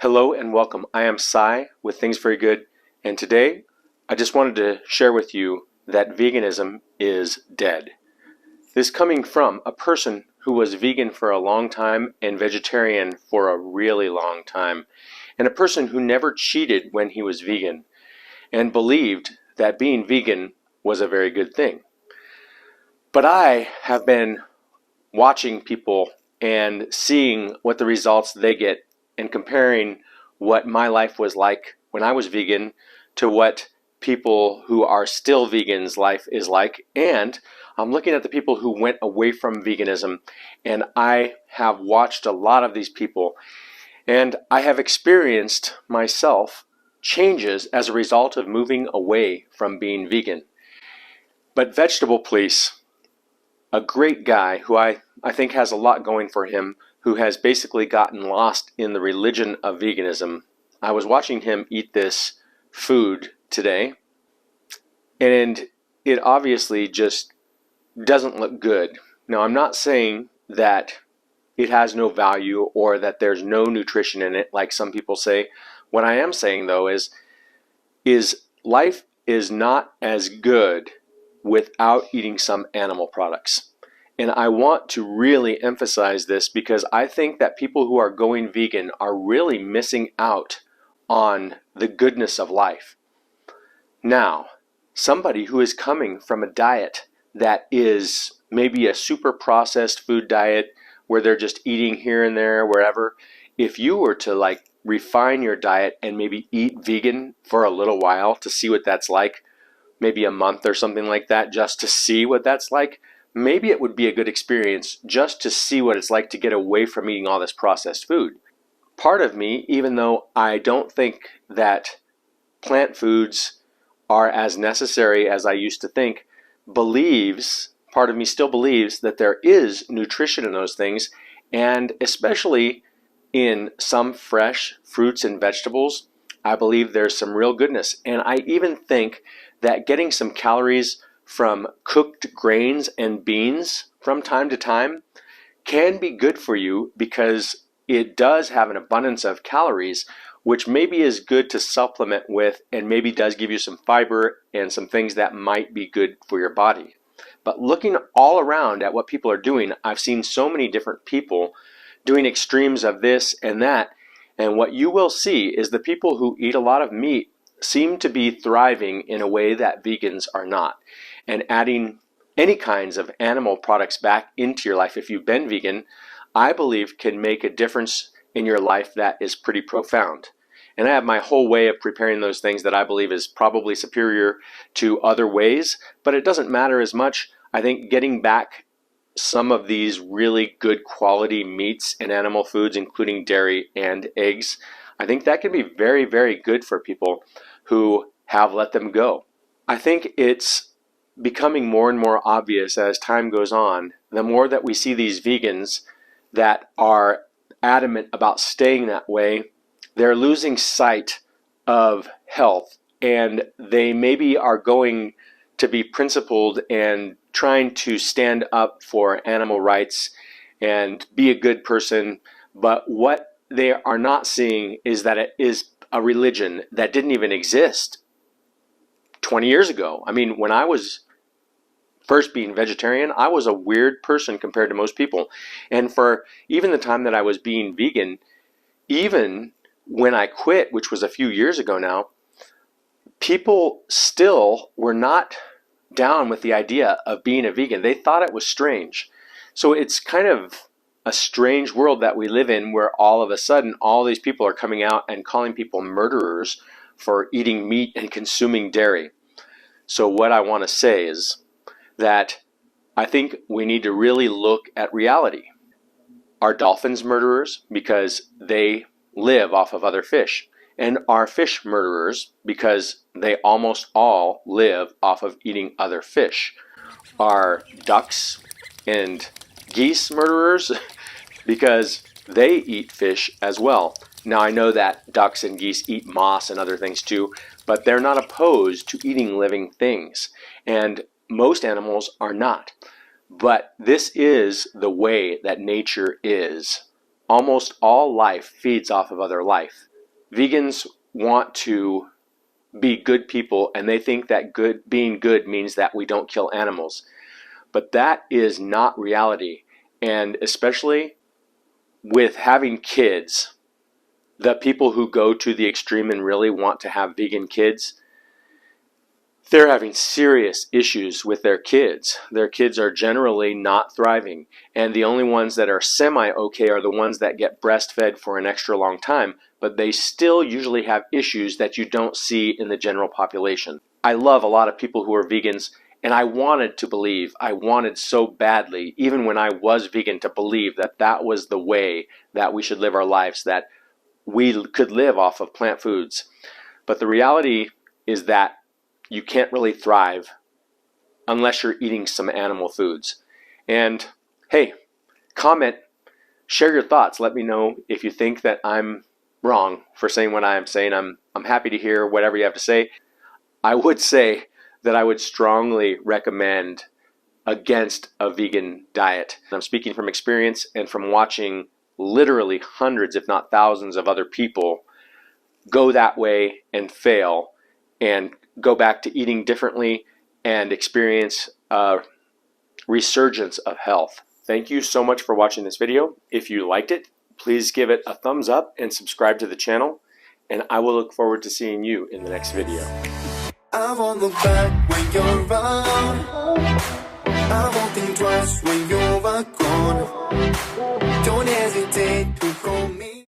Hello and welcome. I am Sai with Things Very Good, and today I just wanted to share with you that veganism is dead. This coming from a person who was vegan for a long time and vegetarian for a really long time, and a person who never cheated when he was vegan and believed that being vegan was a very good thing. But I have been watching people and seeing what the results they get and comparing what my life was like when I was vegan to what people who are still vegans' life is like. And I'm looking at the people who went away from veganism, and I have watched a lot of these people, and I have experienced myself changes as a result of moving away from being vegan. But Vegetable Police, a great guy who I think has a lot going for him, who has basically gotten lost in the religion of veganism. I was watching him eat this food today, and it obviously just doesn't look good. Now, I'm not saying that it has no value or that there's no nutrition in it, like some people say. What I am saying, though, is life is not as good without eating some animal products. And I want to really emphasize this because I think that people who are going vegan are really missing out on the goodness of life. Now, somebody who is coming from a diet that is maybe a super processed food diet where they're just eating here and there, wherever, if you were to refine your diet and maybe eat vegan for a little while to see what that's like, maybe a month or something like that, just to see what that's like, maybe it would be a good experience just to see what it's like to get away from eating all this processed food. Part of me, even though I don't think that plant foods are as necessary as I used to think, part of me still believes that there is nutrition in those things, and especially in some fresh fruits and vegetables, I believe there's some real goodness. And I even think that getting some calories from cooked grains and beans from time to time can be good for you because it does have an abundance of calories, which maybe is good to supplement with and maybe does give you some fiber and some things that might be good for your body. But looking all around at what people are doing, I've seen so many different people doing extremes of this and that, and what you will see is the people who eat a lot of meat seem to be thriving in a way that vegans are not. And adding any kinds of animal products back into your life if you've been vegan, I believe can make a difference in your life that is pretty profound. And I have my whole way of preparing those things that I believe is probably superior to other ways, but it doesn't matter as much. I think getting back some of these really good quality meats and animal foods, including dairy and eggs, I think that can be very, very good for people who have let them go. I think it's becoming more and more obvious as time goes on, the more that we see these vegans that are adamant about staying that way, they're losing sight of health, and they maybe are going to be principled and trying to stand up for animal rights and be a good person, but what they are not seeing is that it is a religion that didn't even exist 20 years ago. I mean, when I was first being vegetarian, I was a weird person compared to most people. And for even the time that I was being vegan, even when I quit, which was a few years ago now, people still were not down with the idea of being a vegan. They thought it was strange. So it's kind of a strange world that we live in where all of a sudden all these people are coming out and calling people murderers for eating meat and consuming dairy. So what I want to say is that I think we need to really look at reality. Are dolphins murderers because they live off of other fish? And are fish murderers because they almost all live off of eating other fish? Are ducks and geese murderers because they eat fish as well? Now, I know that ducks and geese eat moss and other things too, but they're not opposed to eating living things. And most animals are not. But this is the way that nature is. Almost all life feeds off of other life. Vegans want to be good people, and they think that being good means that we don't kill animals. But that is not reality. And especially with having kids, the people who go to the extreme and really want to have vegan kids, they're having serious issues with their kids. Their kids are generally not thriving. And the only ones that are semi-okay are the ones that get breastfed for an extra long time, but they still usually have issues that you don't see in the general population. I love a lot of people who are vegans, and I wanted so badly, even when I was vegan, to believe that that was the way that we should live our lives, that we could live off of plant foods. But the reality is that you can't really thrive unless you're eating some animal foods. And hey, comment, share your thoughts. Let me know if you think that I'm wrong for saying what I'm saying. I'm happy to hear whatever you have to say. I would say that I would strongly recommend against a vegan diet. I'm speaking from experience and from watching literally hundreds, if not thousands, of other people go that way and fail and go back to eating differently and experience a resurgence of health. Thank you so much for watching this video. If you liked it, please give it a thumbs up and subscribe to the channel, and I will look forward to seeing you in the next video. I won't look back when you're around. I won't think twice when you're gone. Don't hesitate to call me.